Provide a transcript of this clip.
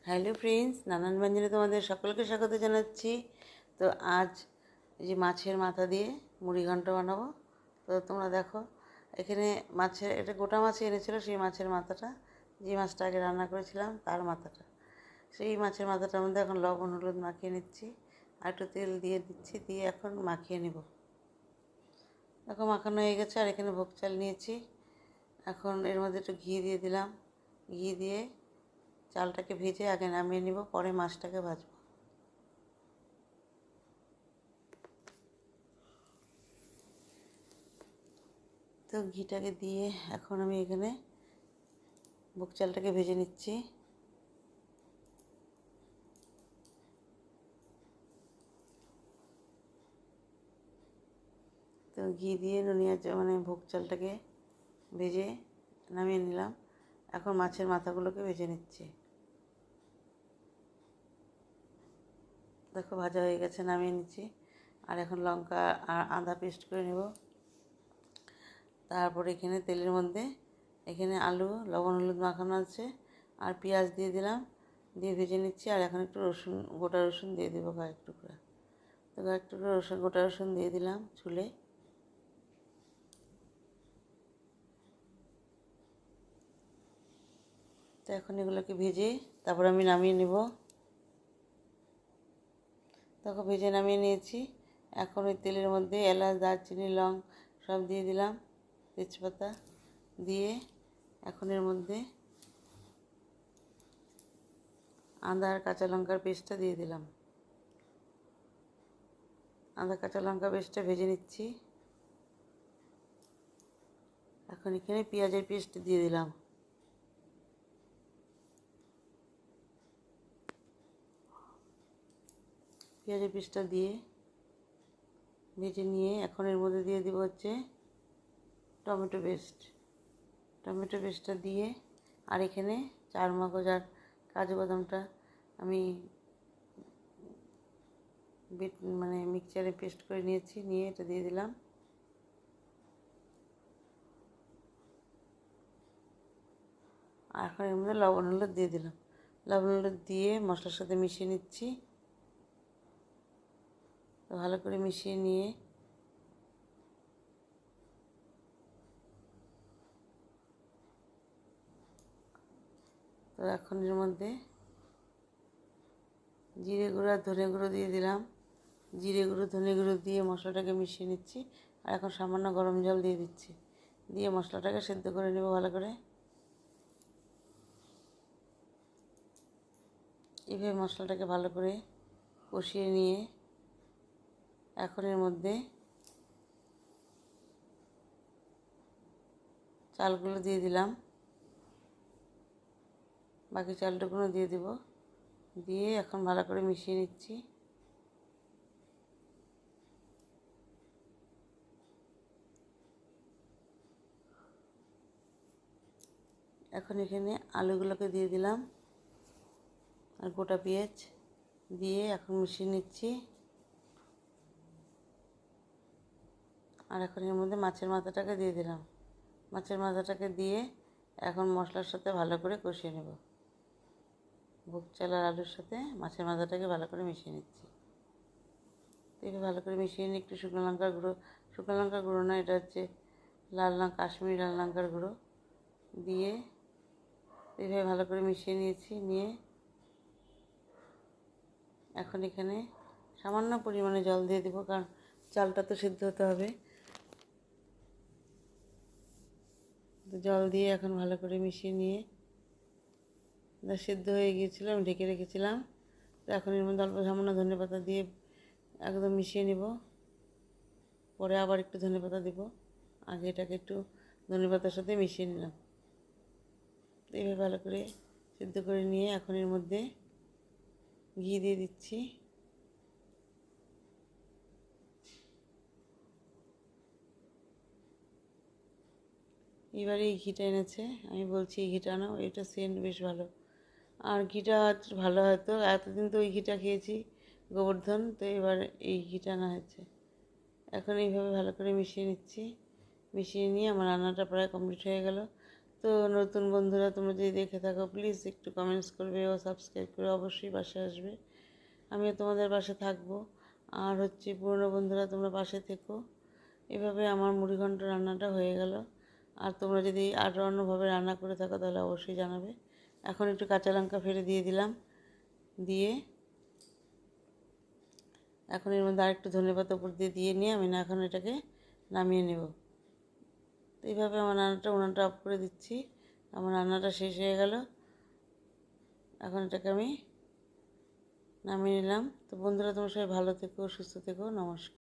Hello friends, নানান ব্যঞ্জনে তোমাদের সকলকে স্বাগত জানাচ্ছি। তো আজ এই যে মাছের মাথা দিয়ে মুড়ি ঘন্ট বানাবো। তো তোমরা দেখো, এখানে এটা গোটা মাছই এনেছিল, সেই মাছের মাথাটা, যে মাছটা আগে রান্না করেছিলাম তার মাথাটা, সেই মাছের মাথাটার মধ্যে এখন লবণ হলুদ মাখিয়ে নিচ্ছি, আর একটু তেল দিয়ে দিচ্ছি, দিয়ে এখন মাখিয়ে নিব। দেখো মাখানো হয়ে গেছে। আর এখানে ভোগ চাল নিয়েছি, এখন এর মধ্যে একটু ঘি দিয়ে দিলাম। ঘি দিয়ে চালটাকে ভেজে আগে নামিয়ে নিব, পরে মাছটাকে ভাজবো। তো ঘিটাকে দিয়ে এখন আমি এখানে ভোগ চালটাকে ভেজে নিচ্ছি। তো ঘি দিয়ে নুনিয়া ভোগ চালটাকে ভেজে নামিয়ে নিলাম। এখন মাছের মাথাগুলোকে ভেজে নিচ্ছি। দেখো ভাজা হয়ে গেছে, নামিয়ে নিচ্ছি। আর এখন লঙ্কা আর আদা পেস্ট করে নেব। তারপর এখানে তেলের মধ্যে এখানে আলু লবণ হলুদ মাখানো আছে, আর পেঁয়াজ দিয়ে দিলাম, দিয়ে ভেজে নিচ্ছি। আর এখন একটু রসুন, গোটা রসুন দিয়ে দেবো কয়েক টুকরা। তো কয়েক টুকরা গোটা রসুন দিয়ে দিলাম ছুলে। তো এখন এগুলোকে ভেজে তারপর আমি নামিয়ে নেব। দেখো ভেজে নামিয়ে নিয়েছি। এখন ওই তেলের মধ্যে এলাচ দারচিনি লং সব দিয়ে দিলাম, তেজপাতা দিয়ে এখন এর মধ্যে আদা আর কাঁচা লঙ্কার পেস্টটা দিয়ে দিলাম। আদা কাঁচা লঙ্কা পেস্টটা ভেজে নিচ্ছি। এখন এখানে পেঁয়াজের পেস্ট দিয়ে দিলাম। পেঁয়াজের পেস্টটা দিয়ে ভেজে নিয়ে এখন এর মধ্যে দিয়ে দিব হচ্ছে টমেটো পেস্টটা দিয়ে, আর এখানে চারমগজ আর কাজু বাদামটা আমি মিক্সচারে পেস্ট করে নিয়েছি, নিয়ে এটা দিয়ে দিলাম। আর এখন এর মধ্যে লবণ হলুদ দিয়ে দিলাম। লবণ হলুদ দিয়ে মশলার সাথে মিশিয়ে নিচ্ছি। তো ভালো করে মিশিয়ে নিয়ে তো এখন এর মধ্যে জিরে গুঁড়ো আর ধনে গুঁড়ো দিয়ে দিলাম। জিরে গুঁড়ো ধনে গুঁড়ো দিয়ে মশলাটাকে মিশিয়ে নিচ্ছি। আর এখন সামান্য গরম জল দিয়ে দিচ্ছি, দিয়ে মশলাটাকে সেদ্ধ করে নেব ভালো করে। এইভাবে মশলাটাকে ভালো করে কষিয়ে নিয়ে এখন এর মধ্যে চালগুলো দিয়ে দিলাম, বাকি চালটুকুনো দিয়ে দেব, দিয়ে এখন ভালো করে মিশিয়ে নিচ্ছি। এখন এখানে আলুগুলোকে দিয়ে দিলাম আর গোটা পেঁয়াজ দিয়ে এখন মিশিয়ে নিচ্ছি। আর এখন এর মধ্যে মাছের মাথাটাকে দিয়ে দিলাম। মাছের মাথাটাকে দিয়ে এখন মশলার সাথে ভালো করে কষিয়ে নেব। ভোগ চাল আর আলুর সাথে মাছের মাথাটাকে ভালো করে মিশিয়ে নিচ্ছি। এভাবে ভালো করে মিশিয়ে নিয়ে একটু শুকনো লঙ্কার গুঁড়ো না, এটা হচ্ছে কাশ্মীরি লাল লঙ্কার গুঁড়ো দিয়ে এইভাবে ভালো করে মিশিয়ে নিয়েছি। নিয়ে এখন এখানে সামান্য পরিমাণে জল দিয়ে দেবো, কারণ চালটা তো সিদ্ধ হতে হবে। জল দিয়ে এখন ভালো করে মিশিয়ে নিয়ে সিদ্ধ হয়ে গিয়েছিল, আমি ঢেকে রেখেছিলাম। তো এখন এর মধ্যে অল্প সামান্য ধনেপাতা দিয়ে একদম মিশিয়ে নেব। পরে আবার একটু ধনেপাতা দেব, আগে এটাকে একটু ধনেপাতার সাথে মিশিয়ে নিলাম। এইভাবে ভালো করে সিদ্ধ করে নিয়ে এখন এর মধ্যে ঘি দিয়ে দিচ্ছি। এবারে এই ঘিটা এনেছে, আমি বলছি এই ঘিটা নাও, এটা সেন্ট বেশ ভালো। আর ঘিটা ভালো হয়তো, এতদিন তো ওই ঘিটা খেয়েছি গোবর্ধন, তো এবার এই ঘিটা আনা হয়েছে। এখন এইভাবে ভালো করে মিশিয়ে নিচ্ছি। মিশিয়ে নিয়ে আমার রান্নাটা প্রায় কমপ্লিট হয়ে গেল। তো নতুন বন্ধুরা তোমরা যদি দেখে থাকো প্লিজ একটু কমেন্টস করবে ও সাবস্ক্রাইব করে অবশ্যই পাশে আসবে। আমিও তোমাদের পাশে থাকবো। আর হচ্ছে পুরনো বন্ধুরা তোমরা পাশে থেকো। এভাবে আমার মুড়িঘণ্ট রান্নাটা হয়ে গেল। আর তোমরা যদি আরও অন্যভাবে রান্না করে থাকো তাহলে অবশ্যই জানাবে। এখন একটু কাঁচা লঙ্কা ফেলে দিয়ে দিলাম, দিয়ে এখন এর মধ্যে আরেকটু ধনেপাতা উপর দিয়ে দিয়ে নিয়ে আমি না এখন এটাকে নামিয়ে নেব। তো এইভাবে আমার রান্নাটা উনানটা অফ করে দিচ্ছি। আমার রান্নাটা শেষ হয়ে গেল। এখন এটাকে আমি নামিয়ে নিলাম। তো বন্ধুরা তোমরা সবাই ভালো থেকো, সুস্থ থেকো। নমস্কার।